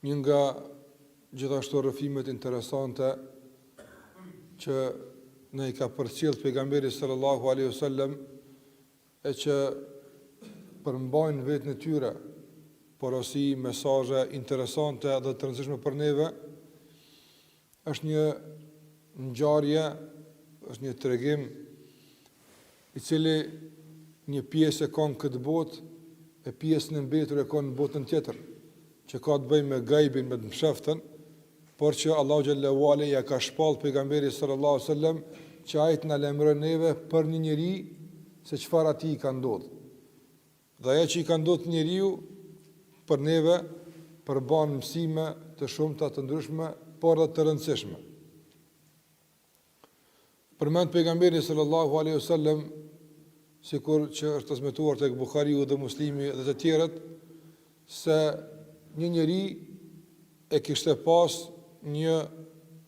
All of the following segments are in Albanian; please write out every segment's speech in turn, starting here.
Një nga gjithashtu rrëfimet interesante që ne I ka përcjell pejgamberi sallallahu alaihi wasallam e që përmbajnë vetën e tyre porosi, mesazhe interesante dhe të rëndësishme për neve, është një ngjarje, është një tregim I cili një pjesë e ka në këtë botë e pjesën e mbetur e ka në botën tjetër, që ka të bëjë me gajbin, me të msheftën, por që Allahu xhallahu ala ja ka shpall pejgamberit sallallahu alaihi wasallam që ai të na lajmëron neve për një njeri se çfarë atij I ka ndodhur. Dhe ajo që I ka ndodhur njeriu për neve përban mësime të shumta të ndryshme, por dhe të rëndësishme. Përmend pejgamberi sallallahu alaihi wasallam, sikur që është transmetuar tek Buhariu dhe Muslimi dhe të tjerët, se një njeri e kishte pas një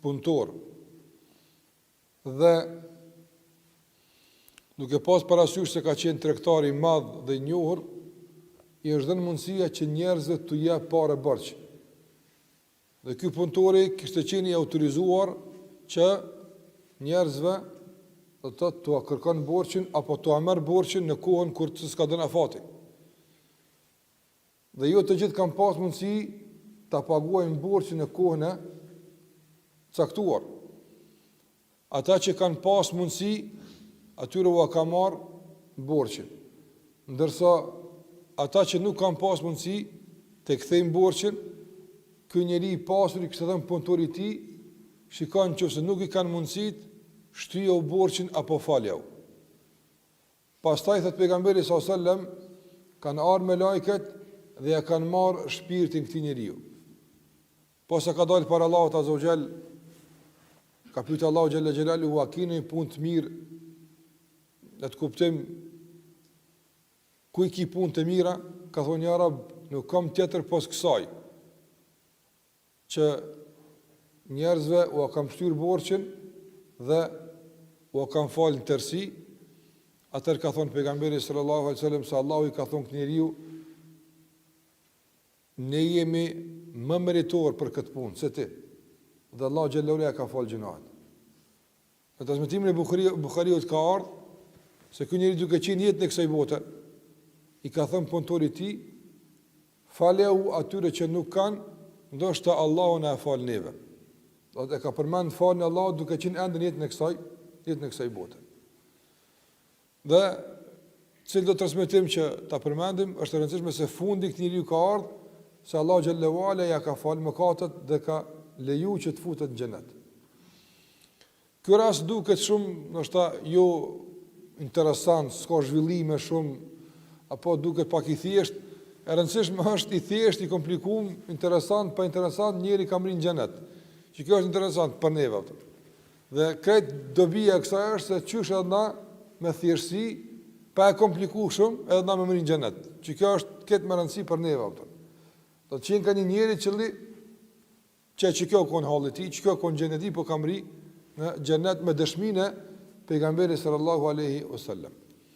punëtor dhe duke pas parasysh se ka qenë tregtar I madh dhe I njohur, I është dhënë mundësia që njerëzve t'u jap parë borxh. Dhe ky punëtori kishte qenë I autorizuar që njerëzve do të t'u kërkon borxhin apo t'u merr borxhin në kohën kur s'ka dhënë afati. Dhe jo të gjithë kanë pas mundësi ta paguajnë borxhin në kohën e caktuar. Ata që kanë pas mundësi, atyre u ka marr borxhin. Ndërsa ata që nuk kanë pas mundësi të kthejnë borxhin, ky njeri I pasur I kishte thënë punëtorit I tij, shikon nëse nuk I kanë mundësit, shtyje u borxhin apo falja u. Pastaj thot pejgamberi sallallahu alajhi wasallam, kanë ardhur me lajket dhe ja kanë marrë shpirtin këtij njeriu. Po sa ka dalë para Allahut azza wa jall, ka pyetur Allahu xhalla xhelalu, a keni punë të mirë? Ne të kuptojmë ku I ki punë të mira, ka thonë ja Rab, nuk kam tjetër pos kësaj, që njerëzve u kam shtyr borxhin dhe u kam falë në tërsi. Atër ka thonë pejgamberi sallallahu alaihi wasallam se Allahu I ka thonë këtë njeriu, ne jemi më meritor për këtë punë se ti. Dhe Allahu xhallahu ala ka falë gjunahet. Në transmetimin e Buhariut ka ardhur se ky njeri duke qenë jetën e kësaj bote, I ka thënë punëtorit të tij, faleu atyre që nuk kanë, ndoshta Allahu na fal neve. Do të ka përmend falën e Allahut duke qenë ende në jetën e kësaj bote. Dhe cilë do të transmetojmë që ta përmendim, është e rëndësishme se fundi këtij njeriu ka ardhur se Allahu xhallahu ala ja ka falë mëkatet dhe ka leju që të futet në xhenet. Ky rast duket shumë, ndoshta jo interesant, s'ka zhvillime shumë, apo duket pak I thjesht. E rëndësishme është I thjesht, I komplikuar, interesant, pa interesant, njeri ka mrinë në xhenet. Që kjo është interesant për neve. Dhe krejt dobia e kësaj është se qysh edhe na me thjeshtësi, pa e komplikuar shumë, edhe na me mrinë në xhenet. Që kjo është këtë me rëndësi për neve. Do të qenë ka një njeri që kjo kon halli I tij, që kjo kon xheneti, po ka mri në xhenet me dëshminë e pejgamberit sallallahu alaihi wasallam.